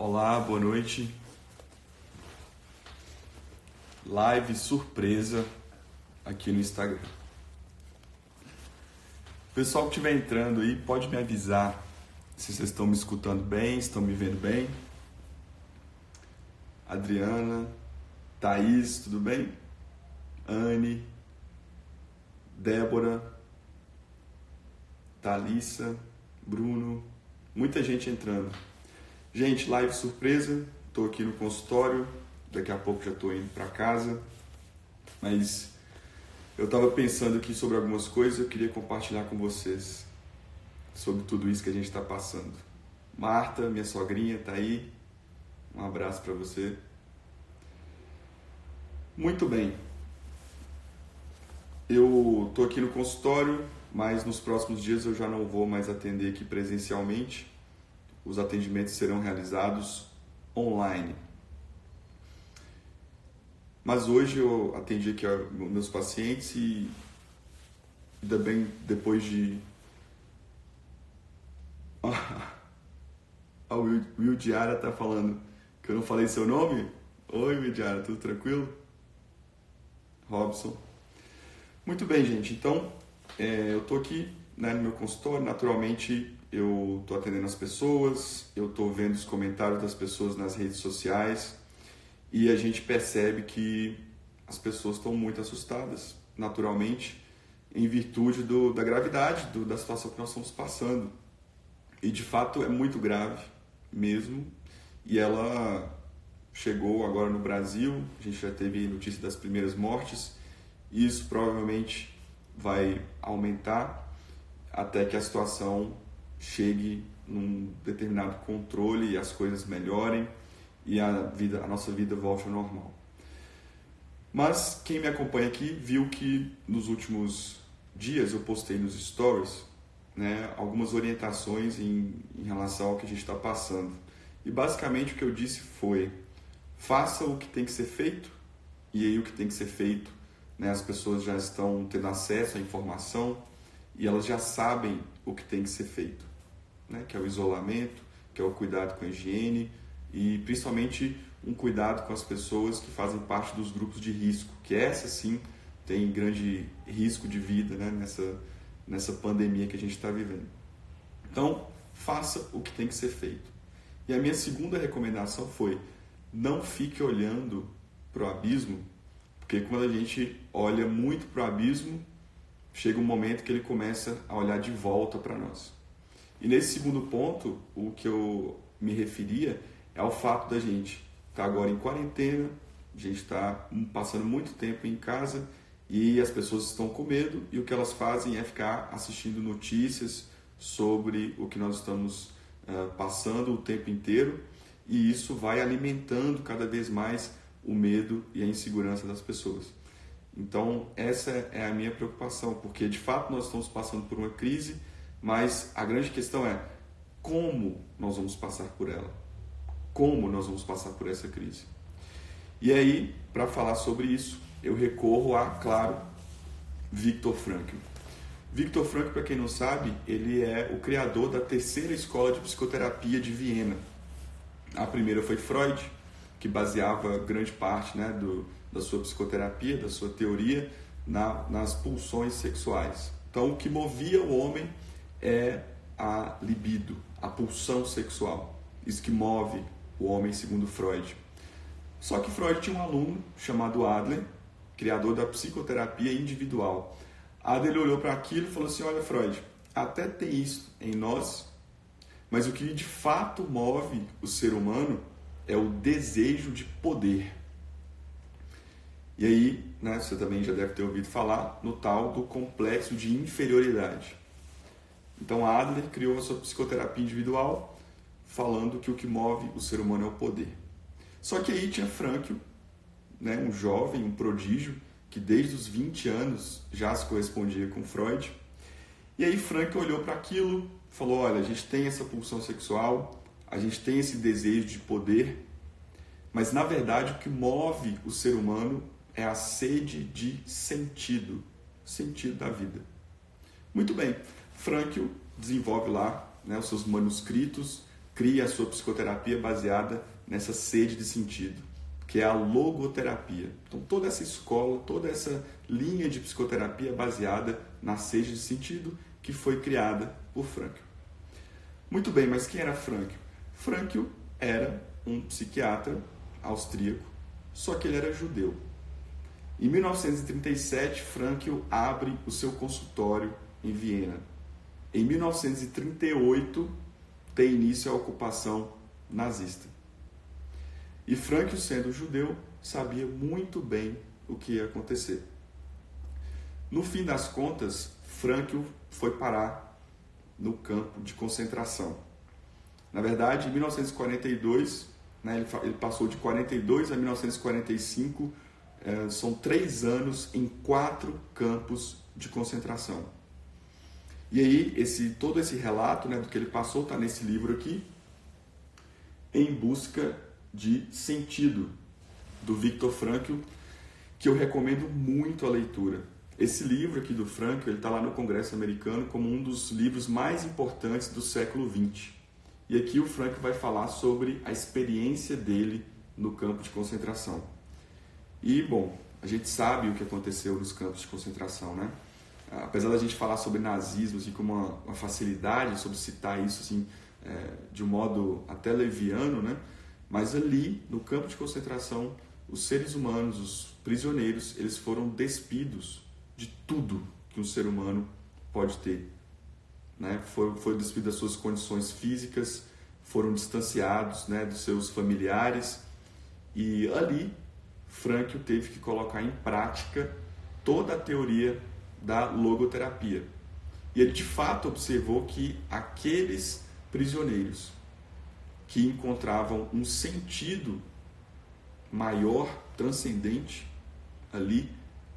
Olá, boa noite. Live surpresa aqui no Instagram. O pessoal que estiver entrando aí pode me avisar se vocês estão me escutando bem, estão me vendo bem. Adriana, Thaís, tudo bem? Anne, Débora, Thalissa, Bruno, muita gente entrando. Gente, live surpresa, estou aqui no consultório, daqui a pouco já estou indo para casa, mas eu estava pensando aqui sobre algumas coisas, eu queria compartilhar com vocês sobre tudo isso que a gente está passando. Marta, minha sogrinha, está aí, um abraço para você. Muito bem, eu estou aqui no consultório, mas nos próximos dias eu já não vou mais atender aqui presencialmente. Os atendimentos serão realizados online. Mas hoje eu atendi aqui meus pacientes e ainda bem, depois de... A Will Diara está falando que eu não falei seu nome? Oi, Will Diara, tudo tranquilo? Robson. Muito bem, gente. Então, eu estou aqui, né, no meu consultório. Naturalmente, eu estou atendendo as pessoas, eu estou vendo os comentários das pessoas nas redes sociais e a gente percebe que as pessoas estão muito assustadas, naturalmente, em virtude da gravidade da situação que nós estamos passando. E, de fato, é muito grave mesmo. E ela chegou agora no Brasil, a gente já teve notícia das primeiras mortes, e isso provavelmente vai aumentar até que a situação chegue num determinado controle e as coisas melhorem e a nossa vida volte ao normal. Mas quem me acompanha aqui viu que nos últimos dias eu postei nos stories, né, algumas orientações em relação ao que a gente está passando. E basicamente o que eu disse foi: faça o que tem que ser feito, e aí o que tem que ser feito, né, as pessoas já estão tendo acesso à informação e elas já sabem o que tem que ser feito, né, que é o isolamento, que é o cuidado com a higiene e principalmente um cuidado com as pessoas que fazem parte dos grupos de risco, que essa sim tem grande risco de vida, né, nessa pandemia que a gente está vivendo. Então, faça o que tem que ser feito. E a minha segunda recomendação foi: não fique olhando para o abismo, porque quando a gente olha muito para o abismo, chega um momento que ele começa a olhar de volta para nós. E nesse segundo ponto, o que eu me referia é ao fato da gente estar agora em quarentena, a gente está passando muito tempo em casa e as pessoas estão com medo, e o que elas fazem é ficar assistindo notícias sobre o que nós estamos passando o tempo inteiro, e isso vai alimentando cada vez mais o medo e a insegurança das pessoas. Então essa é a minha preocupação, porque de fato nós estamos passando por uma crise, mas a grande questão é como nós vamos passar por ela, como nós vamos passar por essa crise. E aí, para falar sobre isso, eu recorro a, claro, Viktor Frankl. Viktor Frankl, para quem não sabe, ele é o criador da terceira escola de psicoterapia de Viena. A primeira foi Freud, que baseava grande parte, né, da sua psicoterapia, da sua teoria, nas pulsões sexuais. Então, o que movia o homem é a libido, a pulsão sexual. Isso que move o homem, segundo Freud. Só que Freud tinha um aluno chamado Adler, criador da psicoterapia individual. Adler olhou para aquilo e falou assim: olha, Freud, até tem isso em nós, mas o que de fato move o ser humano é o desejo de poder. E aí, né, você também já deve ter ouvido falar no tal do complexo de inferioridade. Então Adler criou a sua psicoterapia individual falando que o que move o ser humano é o poder. Só que aí tinha Frankl, né, um jovem, um prodígio, que desde os 20 anos já se correspondia com Freud. E aí Frankl olhou para aquilo, falou: olha, a gente tem essa pulsão sexual, a gente tem esse desejo de poder, mas na verdade o que move o ser humano é a sede de sentido da vida. Muito bem, Frankl desenvolve lá, né, os seus manuscritos cria a sua psicoterapia baseada nessa sede de sentido, que é a logoterapia. Então toda essa escola, toda essa linha de psicoterapia é baseada na sede de sentido que foi criada por Frankl. Muito bem, mas quem era Frankl? Frankl era um psiquiatra austríaco, só que ele era judeu. Em 1937, Frankl abre o seu consultório em Viena. Em 1938, tem início a ocupação nazista. E Frankl, sendo judeu, sabia muito bem o que ia acontecer. No fim das contas, Frankl foi parar no campo de concentração. Na verdade, em 1942, ele passou de 42 a 1945, são 3 anos em 4 campos de concentração. E aí, todo esse relato, do que ele passou está nesse livro aqui, Em Busca de Sentido, do Viktor Frankl, que eu recomendo muito a leitura. Esse livro aqui do Frankl, ele está lá no Congresso americano como um dos livros mais importantes do século XX. E aqui o Frankl vai falar sobre a experiência dele no campo de concentração. E, bom, a gente sabe o que aconteceu nos campos de concentração, né? Apesar da gente falar sobre nazismo assim, com uma facilidade, sobre citar isso assim, de um modo até leviano, né? Mas ali, no campo de concentração, os seres humanos, os prisioneiros, eles foram despidos de tudo que um ser humano pode ter. Né? Foi despido das suas condições físicas, foram distanciados, né, dos seus familiares, e ali Frankl teve que colocar em prática toda a teoria da logoterapia. E ele de fato observou que aqueles prisioneiros que encontravam um sentido maior, transcendente ali,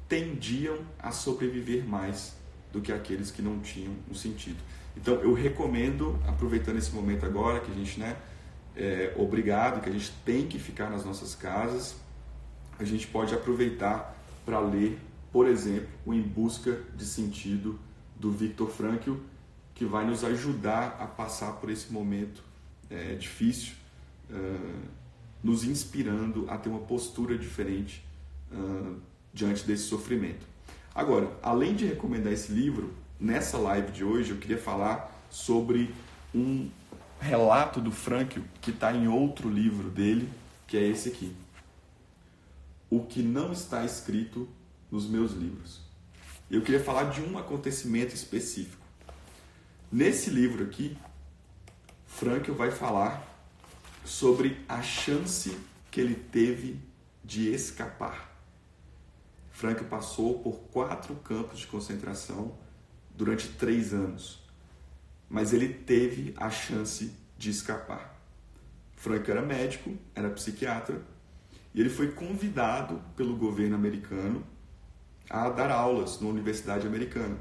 tendiam a sobreviver mais do que aqueles que não tinham um sentido. Então eu recomendo, aproveitando esse momento agora, que a gente é obrigado, que a gente tem que ficar nas nossas casas, a gente pode aproveitar para ler, por exemplo, o Em Busca de Sentido, do Viktor Frankl, que vai nos ajudar a passar por esse momento difícil, nos inspirando a ter uma postura diferente diante desse sofrimento. Agora, além de recomendar esse livro, nessa live de hoje eu queria falar sobre um relato do Frankl que está em outro livro dele, que é esse aqui. O que não está escrito nos meus livros. Eu queria falar de um acontecimento específico. Nesse livro aqui, Frankl vai falar sobre a chance que ele teve de escapar. Frankl passou por 4 campos de concentração durante 3 anos, mas ele teve a chance de escapar. Frankl era médico, era psiquiatra, e ele foi convidado pelo governo americano a dar aulas numa universidade americana.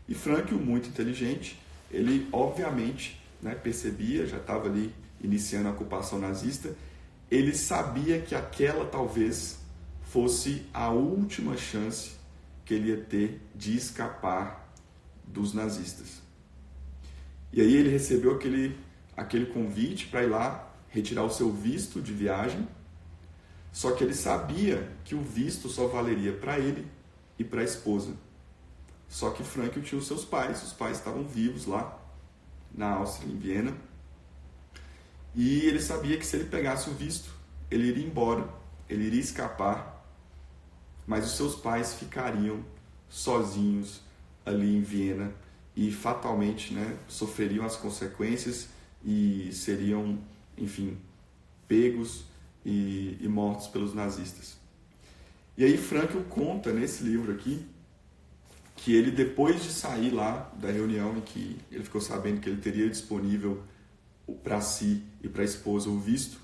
E Frankl, muito inteligente, ele obviamente percebia, já estava ali iniciando a ocupação nazista, ele sabia que aquela talvez fosse a última chance que ele ia ter de escapar dos nazistas. E aí ele recebeu aquele convite para ir lá retirar o seu visto de viagem, só que ele sabia que o visto só valeria para ele e para a esposa. Só que Frankl tinha os seus pais, os pais estavam vivos lá na Áustria, em Viena, e ele sabia que se ele pegasse o visto, ele iria embora, ele iria escapar, mas os seus pais ficariam sozinhos ali em Viena e fatalmente sofreriam as consequências e seriam, enfim, pegos e mortos pelos nazistas. E aí Frankl conta nesse livro aqui que ele, depois de sair lá da reunião em que ele ficou sabendo que ele teria disponível para si e para a esposa o visto,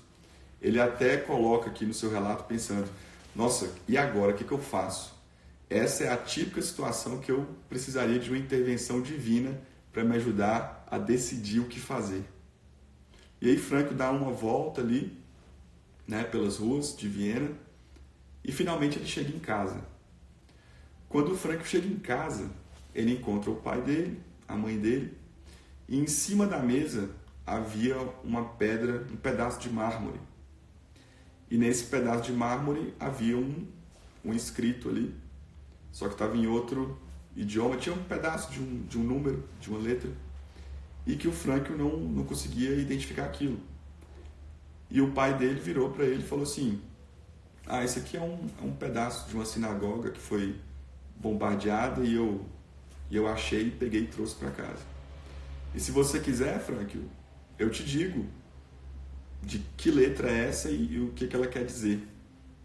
ele até coloca aqui no seu relato pensando: nossa, e agora, o que eu faço? Essa é a típica situação que eu precisaria de uma intervenção divina para me ajudar a decidir o que fazer. E aí Frankl dá uma volta ali, pelas ruas de Viena, e finalmente ele chega em casa. Quando o Frankl chega em casa, ele encontra o pai dele, a mãe dele, e em cima da mesa havia uma pedra, um pedaço de mármore. E nesse pedaço de mármore havia um escrito ali, só que estava em outro idioma, tinha um pedaço de um número, de uma letra, e que o Frankl não conseguia identificar aquilo. E o pai dele virou para ele e falou assim: esse aqui é um pedaço de uma sinagoga que foi bombardeada e eu achei, peguei e trouxe para casa. E se você quiser, Frankl, eu te digo de que letra é essa e o que ela quer dizer.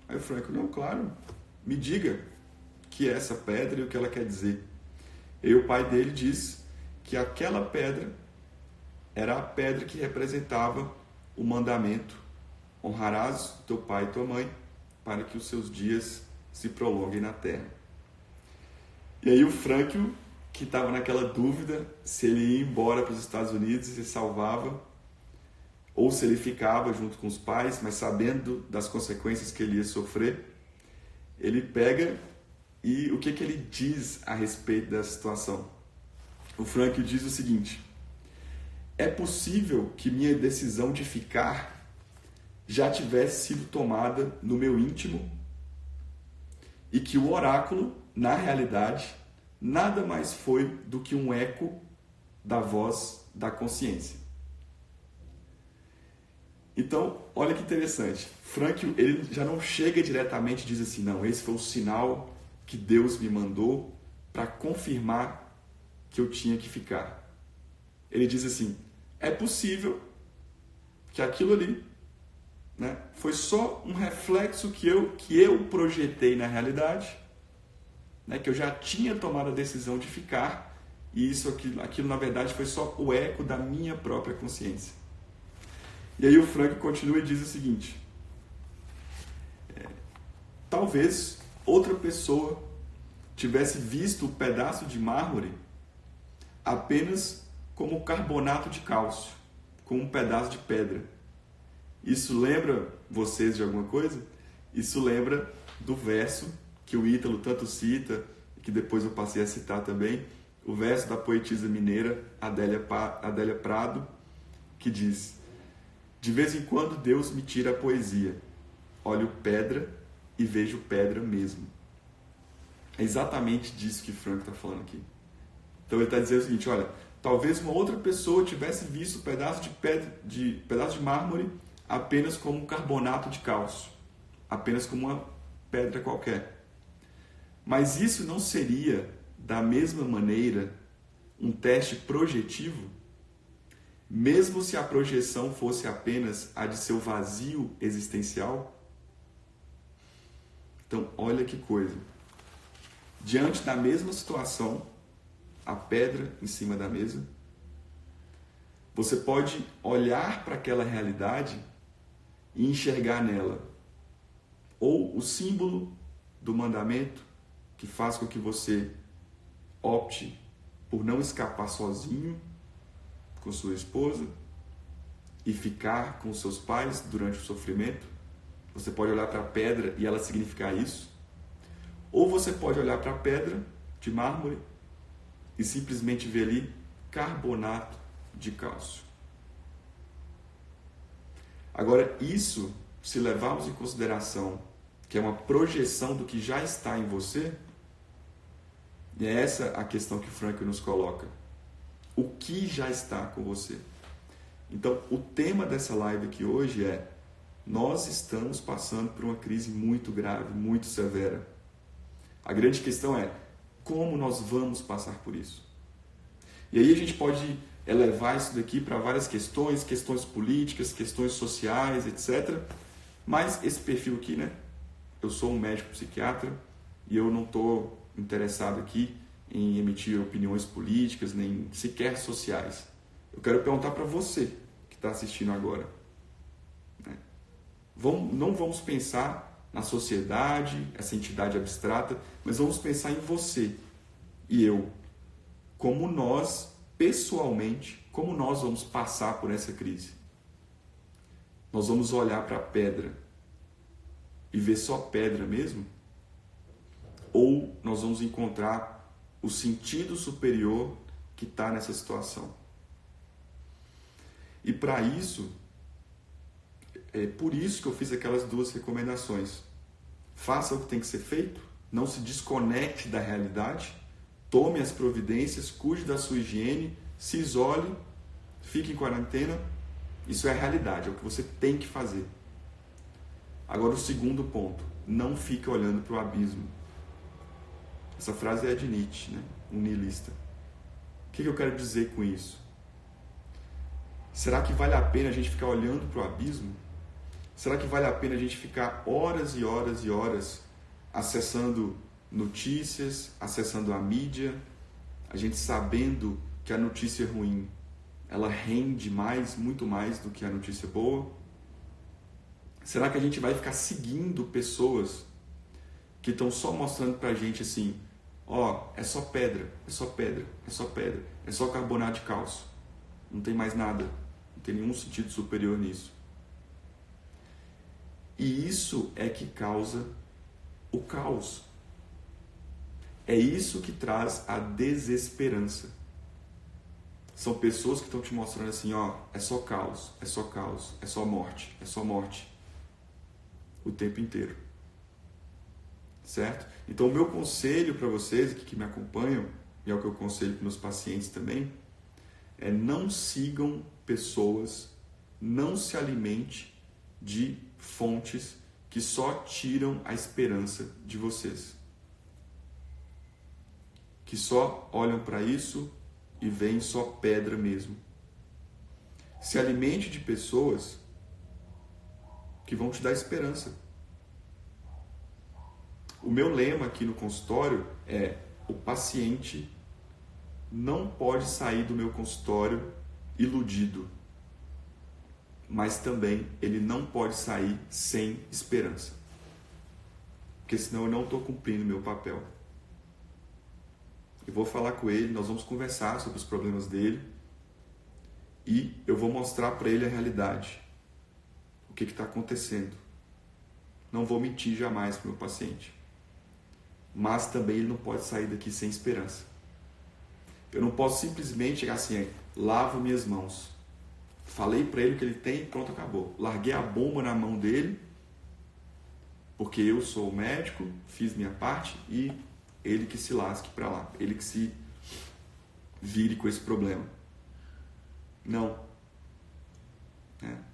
Aí o Frankl: não, claro, me diga que é essa pedra e o que ela quer dizer. E o pai dele diz que aquela pedra era a pedra que representava o mandamento: honrarás teu pai e tua mãe para que os seus dias se prolonguem na terra. E aí o Frankl, que estava naquela dúvida se ele ia embora para os Estados Unidos e se salvava, ou se ele ficava junto com os pais, mas sabendo das consequências que ele ia sofrer, ele pega e o que ele diz a respeito dessa situação? O Frankl diz o seguinte: é possível que minha decisão de ficar já tivesse sido tomada no meu íntimo e que o oráculo, na realidade, nada mais foi do que um eco da voz da consciência. Então, olha que interessante. Frankl, ele já não chega diretamente e diz assim: não, esse foi o sinal que Deus me mandou para confirmar que eu tinha que ficar. Ele diz assim: é possível que aquilo ali, né, foi só um reflexo que eu projetei na realidade, né, que eu já tinha tomado a decisão de ficar, e aquilo na verdade foi só o eco da minha própria consciência. E aí o Frankl continua e diz o seguinte: talvez outra pessoa tivesse visto o pedaço de mármore apenas como carbonato de cálcio, como um pedaço de pedra. Isso lembra vocês de alguma coisa? Isso lembra do verso que o Ítalo tanto cita, que depois eu passei a citar também, o verso da poetisa mineira Adélia Prado, que diz: de vez em quando Deus me tira a poesia, olho pedra e vejo pedra mesmo. É exatamente disso que Frankl está falando aqui. Então ele está dizendo o seguinte: olha, talvez uma outra pessoa tivesse visto pedaço de mármore apenas como um carbonato de cálcio, apenas como uma pedra qualquer. Mas isso não seria, da mesma maneira, um teste projetivo? Mesmo se a projeção fosse apenas a de seu vazio existencial? Então, olha que coisa. Diante da mesma situação, a pedra em cima da mesa, você pode olhar para aquela realidade e enxergar nela ou o símbolo do mandamento que faz com que você opte por não escapar sozinho com sua esposa e ficar com seus pais durante o sofrimento. Você pode olhar para a pedra e ela significar isso. Ou você pode olhar para a pedra de mármore e simplesmente ver ali carbonato de cálcio. Agora, isso, se levarmos em consideração que é uma projeção do que já está em você, e é essa a questão que Frankl nos coloca. O que já está com você? Então, o tema dessa live aqui hoje é: nós estamos passando por uma crise muito grave, muito severa. A grande questão é: como nós vamos passar por isso? E aí a gente pode elevar isso daqui para várias questões políticas, questões sociais, etc. Mas esse perfil aqui, né? Eu sou um médico psiquiatra e eu não estou interessado aqui em emitir opiniões políticas, nem sequer sociais. Eu quero perguntar para você que está assistindo agora. Né? Não vamos pensar na sociedade, essa entidade abstrata, mas vamos pensar em você e eu. Como nós, pessoalmente, como nós vamos passar por essa crise? Nós vamos olhar para a pedra e ver só pedra mesmo? Ou nós vamos encontrar o sentido superior que está nessa situação? E para isso, é por isso que eu fiz aquelas 2 recomendações. Faça o que tem que ser feito, não se desconecte da realidade, tome as providências, cuide da sua higiene, se isole, fique em quarentena. Isso é a realidade, é o que você tem que fazer. Agora o segundo ponto, não fique olhando para o abismo. Essa frase é de Nietzsche, né? Um niilista. O que eu quero dizer com isso? Será que vale a pena a gente ficar olhando para o abismo? Será que vale a pena a gente ficar horas e horas e horas acessando notícias, acessando a mídia, a gente sabendo que a notícia ruim, ela rende mais, muito mais do que a notícia boa? Será que a gente vai ficar seguindo pessoas que estão só mostrando pra gente assim, ó, é só pedra, é só pedra, é só pedra, é só carbonato de cálcio, não tem mais nada, não tem nenhum sentido superior nisso? E isso é que causa o caos. É isso que traz a desesperança. São pessoas que estão te mostrando assim, ó, é só caos, é só caos, é só morte. O tempo inteiro. Certo? Então o meu conselho para vocês aqui que me acompanham, e é o que eu aconselho para meus pacientes também, é não sigam pessoas, não se alimente de fontes que só tiram a esperança de vocês. Que só olham para isso e veem só pedra mesmo. Se alimente de pessoas que vão te dar esperança. O meu lema aqui no consultório é: o paciente não pode sair do meu consultório iludido, mas também ele não pode sair sem esperança, porque senão eu não estou cumprindo meu papel. Eu vou falar com ele, nós vamos conversar sobre os problemas dele e eu vou mostrar para ele a realidade, o que está acontecendo. Não vou mentir jamais para o meu paciente, mas também ele não pode sair daqui sem esperança. Eu não posso simplesmente chegar assim, lavo minhas mãos. Falei para ele o que ele tem e pronto, acabou. Larguei a bomba na mão dele, porque eu sou o médico, fiz minha parte e ele que se lasque para lá. Ele que se vire com esse problema. Não.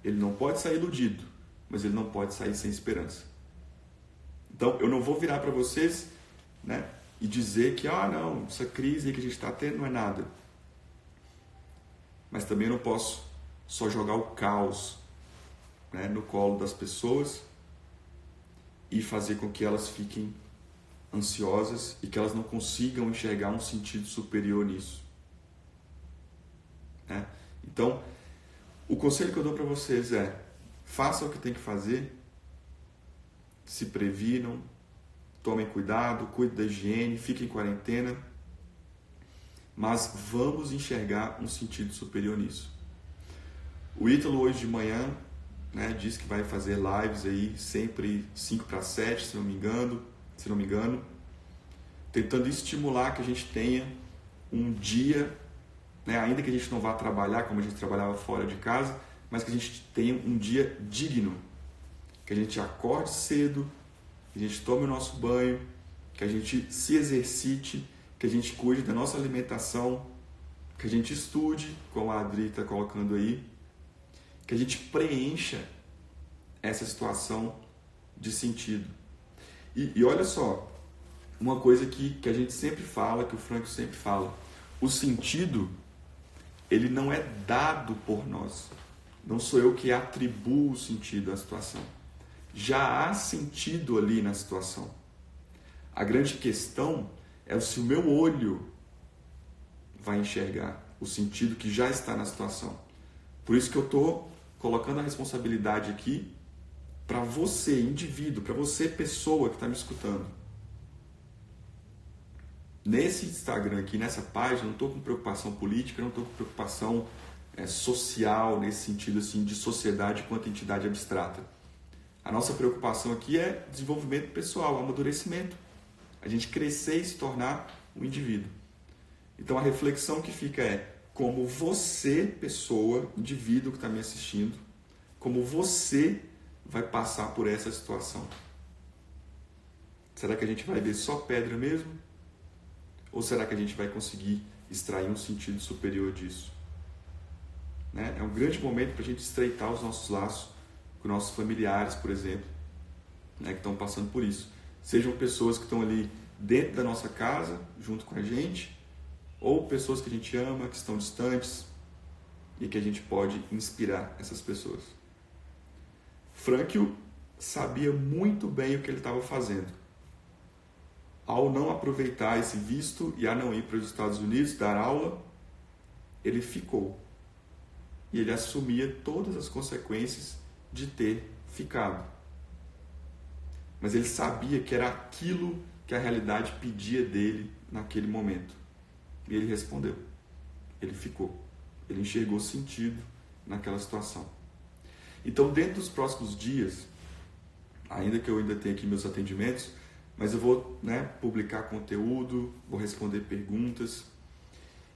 Ele não pode sair iludido, mas ele não pode sair sem esperança. Então, eu não vou virar para vocês, né, e dizer que, não, essa crise que a gente está tendo não é nada. Mas também eu não posso só jogar o caos, né, no colo das pessoas e fazer com que elas fiquem ansiosas e que elas não consigam enxergar um sentido superior nisso. Né? Então, o conselho que eu dou para vocês é: façam o que tem que fazer, se previnam, tomem cuidado, cuidem da higiene, fiquem em quarentena, mas vamos enxergar um sentido superior nisso. O Ítalo hoje de manhã, né, disse que vai fazer lives aí sempre 5 para 7, se não me engano, tentando estimular que a gente tenha um dia, né, ainda que a gente não vá trabalhar como a gente trabalhava fora de casa, mas que a gente tenha um dia digno, que a gente acorde cedo, que a gente tome o nosso banho, que a gente se exercite, que a gente cuide da nossa alimentação, que a gente estude, como a Adri está colocando aí, que a gente preencha essa situação de sentido. E olha só, uma coisa que a gente sempre fala, que o Franco sempre fala: o sentido, ele não é dado por nós. Não sou eu que atribuo o sentido à situação. Já há sentido ali na situação. A grande questão é se o meu olho vai enxergar o sentido que já está na situação. Por isso que eu estou colocando a responsabilidade aqui para você, indivíduo, para você, pessoa que está me escutando. Nesse Instagram aqui, nessa página, eu não estou com preocupação política, eu não estou com preocupação social, nesse sentido assim, de sociedade quanto entidade abstrata. A nossa preocupação aqui é desenvolvimento pessoal, amadurecimento. A gente crescer e se tornar um indivíduo. Então a reflexão que fica é: como você, pessoa, indivíduo que está me assistindo, como você vai passar por essa situação. Será que a gente vai ver só pedra mesmo? Ou será que a gente vai conseguir extrair um sentido superior disso? Né? É um grande momento para a gente estreitar os nossos laços com nossos familiares, por exemplo, né, que estão passando por isso. Sejam pessoas que estão ali dentro da nossa casa, junto com a gente, ou pessoas que a gente ama, que estão distantes e que a gente pode inspirar essas pessoas. Frankl sabia muito bem o que ele estava fazendo. Ao não aproveitar esse visto e a não ir para os Estados Unidos dar aula, ele ficou. E ele assumia todas as consequências de ter ficado. Mas ele sabia que era aquilo que a realidade pedia dele naquele momento. E ele respondeu. Ele ficou. Ele enxergou sentido naquela situação. Então, dentro dos próximos dias, ainda que eu ainda tenha aqui meus atendimentos, mas eu vou, publicar conteúdo, vou responder perguntas.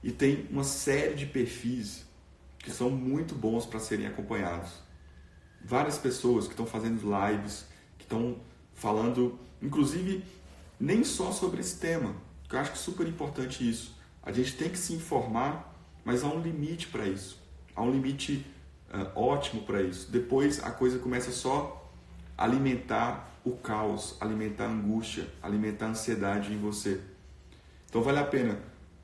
E tem uma série de perfis que são muito bons para serem acompanhados. Várias pessoas que estão fazendo lives, que estão falando, inclusive, nem só sobre esse tema, que eu acho que é super importante isso. A gente tem que se informar, mas há um limite para isso. Há um limite ótimo para isso. Depois a coisa começa só a alimentar o caos, alimentar a angústia, alimentar a ansiedade em você. Então vale a pena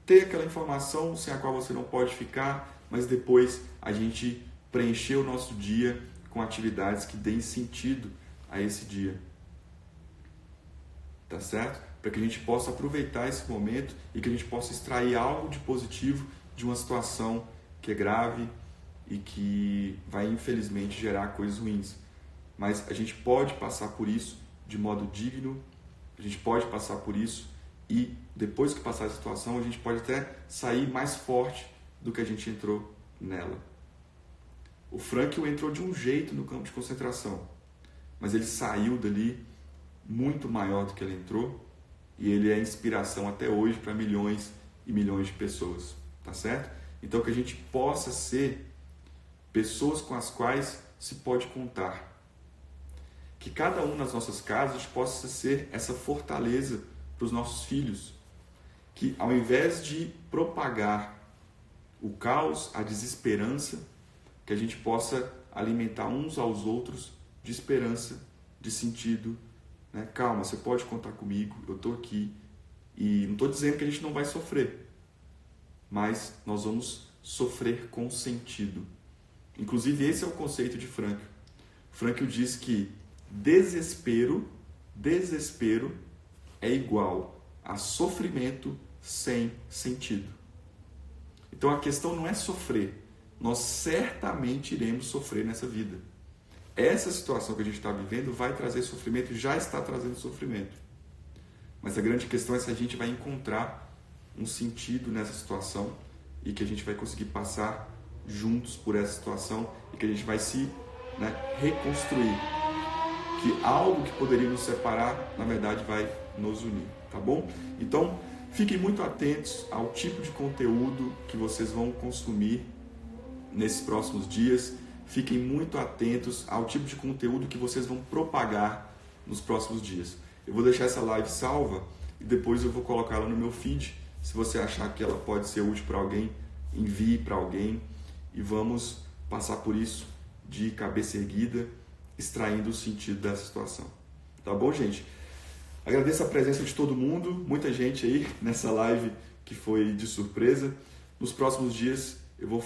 ter aquela informação sem a qual você não pode ficar, mas depois a gente preencher o nosso dia com atividades que deem sentido a esse dia. Tá certo? Para que a gente possa aproveitar esse momento e que a gente possa extrair algo de positivo de uma situação que é grave e que vai infelizmente gerar coisas ruins. Mas a gente pode passar por isso de modo digno, a gente pode passar por isso e depois que passar a situação a gente pode até sair mais forte do que a gente entrou nela. O Frankl entrou de um jeito no campo de concentração, mas ele saiu dali muito maior do que ele entrou e ele é inspiração até hoje para milhões e milhões de pessoas, tá certo? Então que a gente possa ser pessoas com as quais se pode contar. Que cada um nas nossas casas possa ser essa fortaleza para os nossos filhos. Que ao invés de propagar o caos, a desesperança, que a gente possa alimentar uns aos outros de esperança, de sentido. Né? Calma, você pode contar comigo, eu estou aqui. E não estou dizendo que a gente não vai sofrer, mas nós vamos sofrer com sentido. Inclusive, esse é o conceito de Frankl. Frankl diz que desespero é igual a sofrimento sem sentido. Então a questão não é sofrer. Nós certamente iremos sofrer nessa vida. Essa situação que a gente está vivendo vai trazer sofrimento, já está trazendo sofrimento. Mas a grande questão é se a gente vai encontrar um sentido nessa situação e que a gente vai conseguir passar juntos por essa situação e que a gente vai se reconstruir. Que algo que poderia nos separar, na verdade, vai nos unir, tá bom? Então, fiquem muito atentos ao tipo de conteúdo que vocês vão consumir nesses próximos dias. Fiquem muito atentos ao tipo de conteúdo que vocês vão propagar nos próximos dias. Eu vou deixar essa live salva e depois eu vou colocá-la no meu feed. Se você achar que ela pode ser útil para alguém, envie para alguém e vamos passar por isso de cabeça erguida, extraindo o sentido dessa situação. Tá bom, gente? Agradeço a presença de todo mundo, muita gente aí nessa live que foi de surpresa. Nos próximos dias eu vou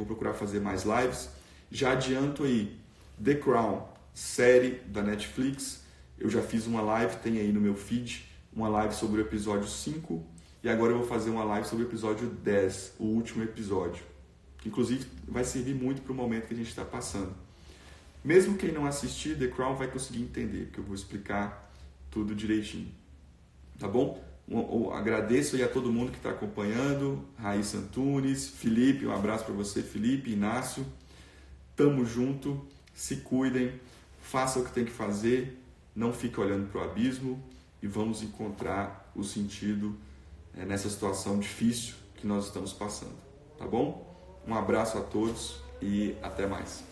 procurar fazer mais lives. Já adianto aí, The Crown, série da Netflix. Eu já fiz uma live, tem aí no meu feed, uma live sobre o episódio 5 e agora eu vou fazer uma live sobre o episódio 10, o último episódio. Que inclusive vai servir muito para o momento que a gente está passando. Mesmo quem não assistir The Crown vai conseguir entender, porque eu vou explicar tudo direitinho. Tá bom? Eu agradeço aí a todo mundo que está acompanhando, Raíssa Antunes, Felipe, um abraço para você, Felipe, Inácio. Tamo junto, se cuidem, façam o que tem que fazer, não fiquem olhando para o abismo e vamos encontrar o sentido nessa situação difícil que nós estamos passando. tá bom? Um abraço a todos e até mais.